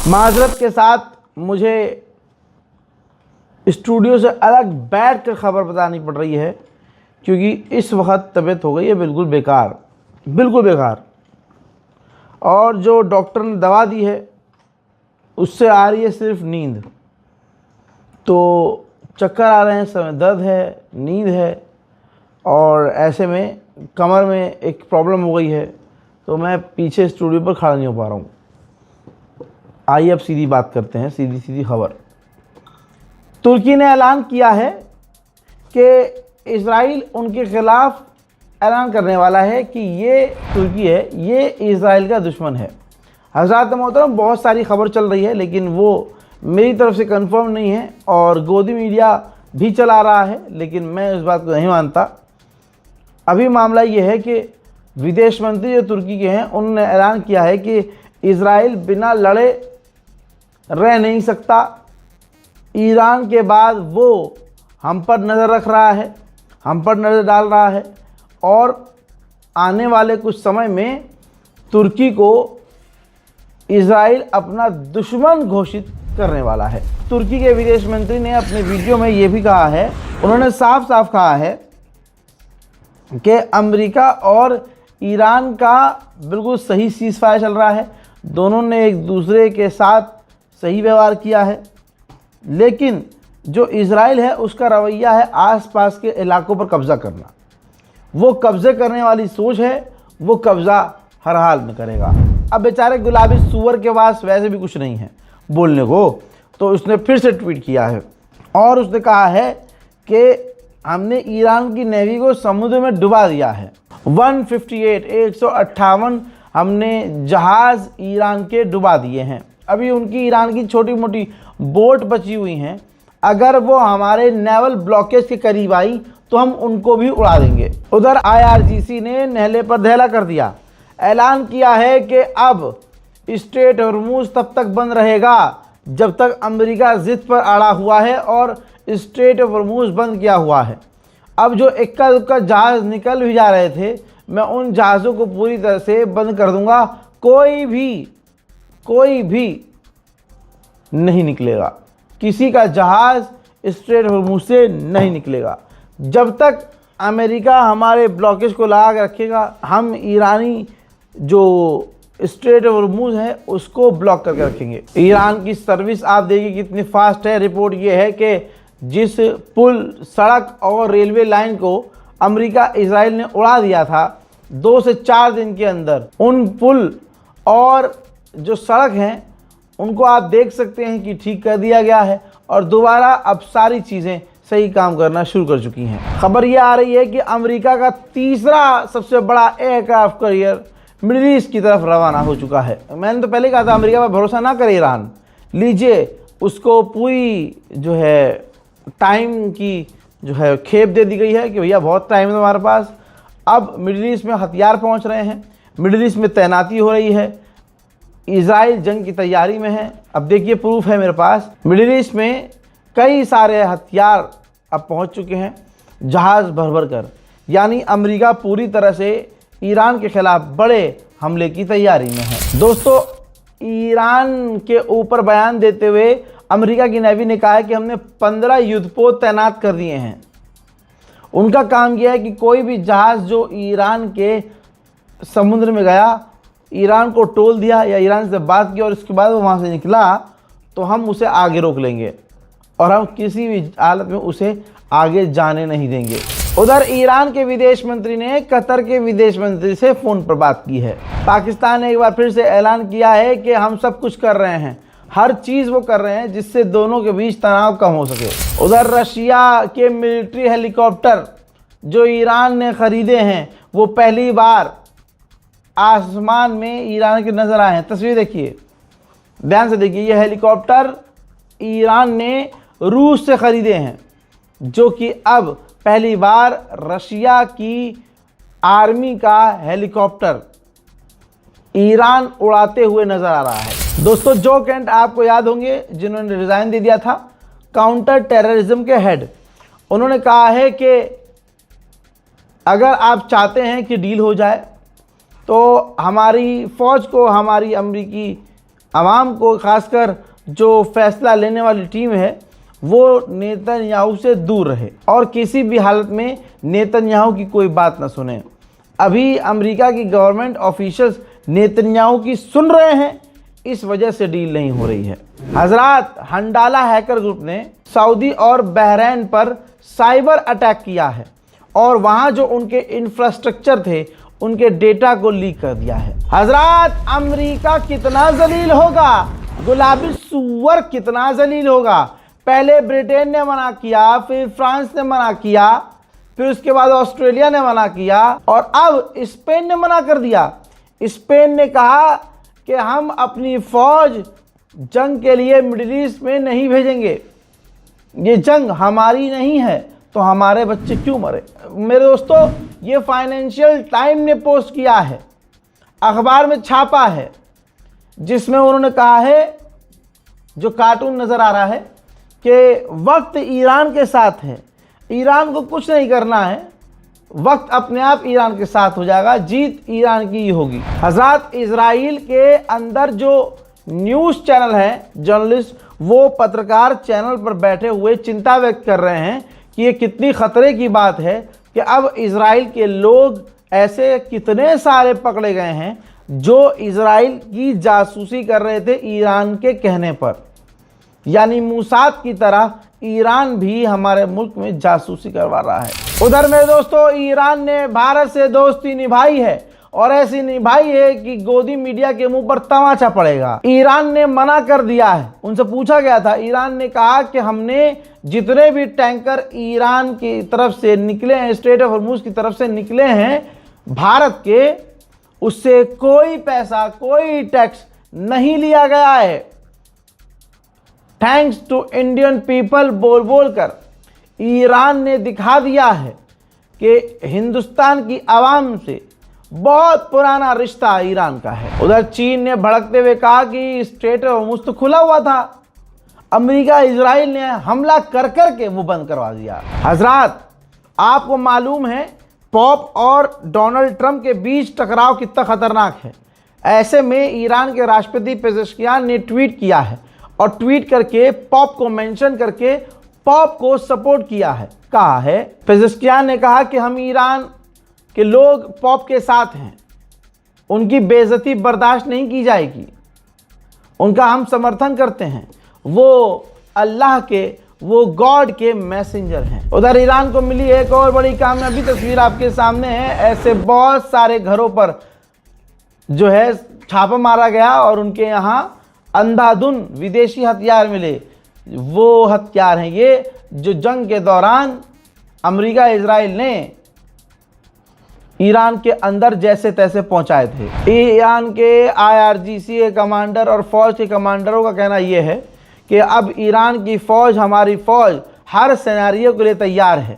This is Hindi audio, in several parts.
माजरत के साथ मुझे स्टूडियो से अलग बैठ कर ख़बर बतानी पड़ रही है, क्योंकि इस वक्त तबीयत हो गई है बिल्कुल बेकार, बिल्कुल बेकार। और जो डॉक्टर ने दवा दी है उससे आ रही है सिर्फ नींद। तो चक्कर आ रहे हैं, सर में दर्द है, नींद है, और ऐसे में कमर में एक प्रॉब्लम हो गई है, तो मैं पीछे स्टूडियो पर खड़ा नहीं हो पा रहा हूँ। आइए अब सीधी बात करते हैं, सीधी सीधी खबर। तुर्की ने ऐलान किया है कि इजराइल उनके ख़िलाफ़ ऐलान करने वाला है कि ये तुर्की है, ये इजराइल का दुश्मन है। हज़रात मोहतरम, बहुत सारी खबर चल रही है, लेकिन वो मेरी तरफ से कंफर्म नहीं है और गोदी मीडिया भी चला रहा है, लेकिन मैं इस बात को नहीं मानता। अभी मामला ये है कि विदेश मंत्री जो तुर्की के हैं उन्होंने ऐलान किया है कि इजराइल बिना लड़े रह नहीं सकता। ईरान के बाद वो हम पर नज़र रख रहा है, हम पर नज़र डाल रहा है, और आने वाले कुछ समय में तुर्की को इजराइल अपना दुश्मन घोषित करने वाला है। तुर्की के विदेश मंत्री ने अपने वीडियो में ये भी कहा है, उन्होंने साफ साफ कहा है कि अमेरिका और ईरान का बिल्कुल सही सीज़फायर चल रहा है, दोनों ने एक दूसरे के साथ सही व्यवहार किया है, लेकिन जो इजराइल है उसका रवैया है आसपास के इलाकों पर कब्ज़ा करना। वो कब्ज़े करने वाली सोच है, वो कब्ज़ा हर हाल में करेगा। अब बेचारे गुलाबी सूअर के पास वैसे भी कुछ नहीं है बोलने को, तो उसने फिर से ट्वीट किया है और उसने कहा है कि हमने ईरान की नेवी को समुद्र में डुबा दिया है। 158 हमने जहाज़ ईरान के डुबा दिए हैं। अभी उनकी ईरान की छोटी मोटी बोट बची हुई हैं, अगर वो हमारे नेवल ब्लॉकेज के करीब आई तो हम उनको भी उड़ा देंगे। उधर IRGC ने नहले पर धैला कर दिया, ऐलान किया है कि अब स्ट्रेट हॉर्मूज़ तब तक बंद रहेगा जब तक अमेरिका ज़िद पर अड़ा हुआ है और स्ट्रेट हॉर्मूज़ बंद किया हुआ है। अब जो इक्का दुक्का जहाज़ निकल भी जा रहे थे, मैं उन जहाज़ों को पूरी तरह से बंद कर दूंगा। कोई भी नहीं निकलेगा, किसी का जहाज़ स्ट्रेट हॉर्मूज़ से नहीं निकलेगा। जब तक अमेरिका हमारे ब्लॉकेज को लगा के रखेगा, हम ईरानी जो स्ट्रेट हॉर्मूज़ है उसको ब्लॉक करके रखेंगे। ईरान की सर्विस आप देखिए कितनी फास्ट है। रिपोर्ट ये है कि जिस पुल, सड़क और रेलवे लाइन को अमेरिका इजराइल ने उड़ा दिया था 2 से 4 दिन के अंदर, उन पुल और जो सड़क हैं उनको आप देख सकते हैं कि ठीक कर दिया गया है और दोबारा अब सारी चीज़ें सही काम करना शुरू कर चुकी हैं। खबर ये आ रही है कि अमेरिका का तीसरा सबसे बड़ा एयरक्राफ्ट कैरियर मिडिल ईस्ट की तरफ रवाना हो चुका है। मैंने तो पहले कहा था अमेरिका पर भरोसा ना करे ईरान, लीजिए उसको पूरी जो है टाइम की जो है खेप दे दी गई है कि भैया बहुत टाइम है तुम्हारे पास। अब मिडिल ईस्ट में हथियार पहुंच रहे हैं, मिडिल ईस्ट में तैनाती हो रही है, इजराइल जंग की तैयारी में है। अब देखिए प्रूफ है मेरे पास, मिडिल ईस्ट में कई सारे हथियार अब पहुंच चुके हैं जहाज़ भर भर कर, यानी अमेरिका पूरी तरह से ईरान के खिलाफ बड़े हमले की तैयारी में है। दोस्तों, ईरान के ऊपर बयान देते हुए अमेरिका की नेवी ने कहा है कि हमने 15 युद्धपोत तैनात कर दिए हैं। उनका काम यह है कि कोई भी जहाज़ जो ईरान के समुद्र में गया, ईरान को टोल दिया या ईरान से बात की और इसके बाद वो वहाँ से निकला, तो हम उसे आगे रोक लेंगे और हम किसी भी हालत में उसे आगे जाने नहीं देंगे। उधर ईरान के विदेश मंत्री ने कतर के विदेश मंत्री से फ़ोन पर बात की है। पाकिस्तान ने एक बार फिर से ऐलान किया है कि हम सब कुछ कर रहे हैं, हर चीज़ वो कर रहे हैं जिससे दोनों के बीच तनाव कम हो सके। उधर रशिया के मिलिट्री हेलीकॉप्टर जो ईरान ने ख़रीदे हैं वो पहली बार आसमान में ईरान के नज़र आए हैं। तस्वीर देखिए, ध्यान से देखिए, ये हेलीकॉप्टर ईरान ने रूस से ख़रीदे हैं, जो कि अब पहली बार रशिया की आर्मी का हेलीकॉप्टर ईरान उड़ाते हुए नज़र आ रहा है। दोस्तों, जो केंट आपको याद होंगे जिन्होंने रिज़ाइन दे दिया था, काउंटर टेररिज्म के हेड, उन्होंने कहा है कि अगर आप चाहते हैं कि डील हो जाए तो हमारी फ़ौज को हमारी अमरीकी आवाम को, खासकर जो फैसला लेने वाली टीम है, वो नेतन्याहू से दूर रहे और किसी भी हालत में नेतन्याहू की कोई बात ना सुने। अभी अमेरिका की गवर्नमेंट ऑफिशियल्स नेतन्याहू की सुन रहे हैं, इस वजह से डील नहीं हो रही है। हजरात, हंडाला हैकर ग्रुप ने सऊदी और बहरीन पर साइबर अटैक किया है और वहां जो उनके इंफ्रास्ट्रक्चर थे, उनके डेटा को लीक कर दिया है। हजरात, अमेरिका कितना जलील होगा, गुलाबी सुअर कितना जलील होगा। पहले ब्रिटेन ने मना किया, फिर फ्रांस ने मना किया, फिर उसके बाद ऑस्ट्रेलिया ने मना किया और अब स्पेन ने मना कर दिया। स्पेन ने कहा कि हम अपनी फौज जंग के लिए मिडिल ईस्ट में नहीं भेजेंगे, ये जंग हमारी नहीं है, तो हमारे बच्चे क्यों मरे। मेरे दोस्तों, ये फाइनेंशियल टाइम ने पोस्ट किया है, अखबार में छापा है, जिसमें उन्होंने कहा है, जो कार्टून नज़र आ रहा है, कि वक्त ईरान के साथ है, ईरान को कुछ नहीं करना है, वक्त अपने आप ईरान के साथ हो जाएगा, जीत ईरान की ही होगी। हज़रात, इजराइल के अंदर जो न्यूज़ चैनल है, जर्नलिस्ट, वो पत्रकार चैनल पर बैठे हुए चिंता व्यक्त कर रहे हैं कि ये कितनी ख़तरे की बात है कि अब इजराइल के लोग ऐसे कितने सारे पकड़े गए हैं जो इजराइल की जासूसी कर रहे थे ईरान के कहने पर। यानी मूसाद की तरह ईरान भी हमारे मुल्क में जासूसी करवा रहा है। उधर मेरे दोस्तों, ईरान ने भारत से दोस्ती निभाई है और ऐसी निभाई है कि गोदी मीडिया के मुंह पर तमाचा पड़ेगा। ईरान ने मना कर दिया है, उनसे पूछा गया था, ईरान ने कहा कि हमने जितने भी टैंकर ईरान की तरफ से निकले हैं, स्ट्रेट ऑफ हॉर्मुज की तरफ से निकले हैं भारत के, उससे कोई पैसा, कोई टैक्स नहीं लिया गया है। थैंक्स टू इंडियन पीपल बोल बोलकर ईरान ने दिखा दिया है कि हिंदुस्तान की आवाम से बहुत पुराना रिश्ता ईरान का है। उधर चीन ने भड़कते हुए कहा कि स्ट्रेट ऑफ हॉर्मुज तो खुला हुआ था, अमेरिका इजराइल ने हमला कर कर के वो बंद करवा दिया। हजरात, आपको मालूम है पॉप और डोनाल्ड ट्रंप के बीच टकराव कितना खतरनाक है। ऐसे में ईरान के राष्ट्रपति पेजेश्कियान ने ट्वीट किया है और ट्वीट करके पॉप को मेंशन करके पॉप को सपोर्ट किया है। कहा है, पेजेश्कियान ने कहा कि हम ईरान के लोग पॉप के साथ हैं, उनकी बेइज्जती बर्दाश्त नहीं की जाएगी, उनका हम समर्थन करते हैं, वो अल्लाह के, वो गॉड के मैसेंजर हैं। उधर ईरान को मिली एक और बड़ी कामयाबी, तस्वीर आपके सामने है। ऐसे बहुत सारे घरों पर जो है छापा मारा गया और उनके यहाँ अंधाधुन विदेशी हथियार मिले। वो हथियार हैं ये जो जंग के दौरान अमेरिका इजराइल ने ईरान के अंदर जैसे तैसे पहुंचाए थे। ईरान के IRGC के कमांडर और फौज के कमांडरों का कहना यह है कि अब ईरान की फौज, हमारी फौज हर सिनेरियो के लिए तैयार है,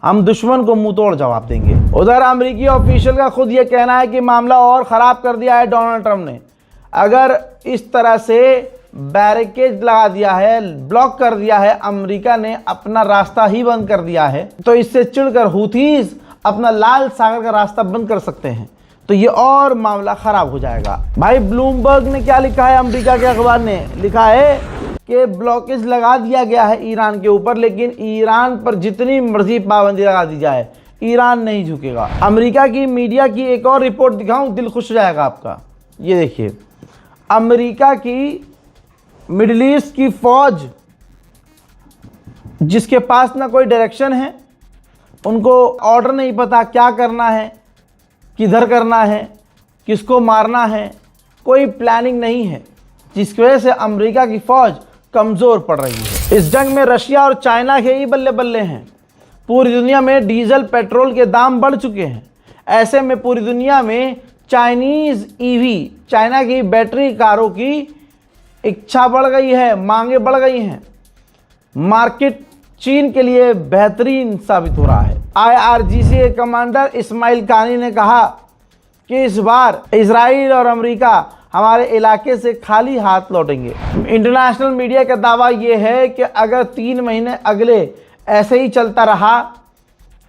हम दुश्मन को मुंह तोड़ जवाब देंगे। उधर अमेरिकी ऑफिशियल का खुद ये कहना है कि मामला और ख़राब कर दिया है डोनाल्ड ट्रंप ने। अगर इस तरह से बैरिकेड लगा दिया है, ब्लॉक कर दिया है, अमेरिका ने अपना रास्ता ही बंद कर दिया है, तो इससे चिढ़कर हूथीज अपना लाल सागर का रास्ता बंद कर सकते हैं, तो ये और मामला ख़राब हो जाएगा। भाई, ब्लूमबर्ग ने क्या लिखा है, अमेरिका के अखबार ने लिखा है कि ब्लॉकेज लगा दिया गया है ईरान के ऊपर, लेकिन ईरान पर जितनी मर्जी पाबंदी लगा दी जाए, ईरान नहीं झुकेगा। अमेरिका की मीडिया की एक और रिपोर्ट दिखाऊं, दिल खुश हो जाएगा आपका। ये देखिए, अमेरिका की मिडिल ईस्ट की फौज, जिसके पास ना कोई डायरेक्शन है, उनको ऑर्डर नहीं पता क्या करना है, किधर करना है, किसको मारना है, कोई प्लानिंग नहीं है, जिसकी वजह से अमेरिका की फौज कमज़ोर पड़ रही है। इस जंग में रशिया और चाइना के ही बल्ले बल्ले हैं। पूरी दुनिया में डीजल पेट्रोल के दाम बढ़ चुके हैं। ऐसे में पूरी दुनिया में चाइनीज़ EV, चाइना की बैटरी कारों की इच्छा बढ़ गई है, मांगे बढ़ गई हैं। मार्केट चीन के लिए बेहतरीन साबित हो रहा है। IRGC के कमांडर इस्माइल कानी ने कहा कि इस बार इजराइल और अमेरिका हमारे इलाके से खाली हाथ लौटेंगे। इंटरनेशनल मीडिया का दावा ये है कि अगर 3 महीने अगले ऐसे ही चलता रहा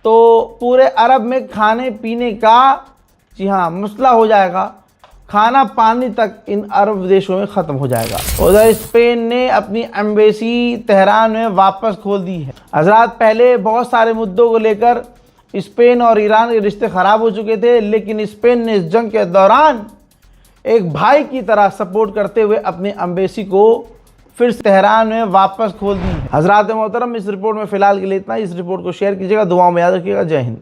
तो पूरे अरब में खाने पीने का, जी हाँ, मसला हो जाएगा, खाना पानी तक इन अरब देशों में ख़त्म हो जाएगा। उधर स्पेन ने अपनी एम्बेसी तेहरान में वापस खोल दी है। हज़रात, पहले बहुत सारे मुद्दों को लेकर स्पेन और ईरान के रिश्ते ख़राब हो चुके थे, लेकिन स्पेन ने इस जंग के दौरान एक भाई की तरह सपोर्ट करते हुए अपनी एम्बेसी को फिर से तेहरान में वापस खोल दी है। हज़रात मोहतरम, इस रिपोर्ट में फ़िलहाल के लिए इतना। इस रिपोर्ट को शेयर कीजिएगा, दुआओं में याद रखिएगा। जय हिंद।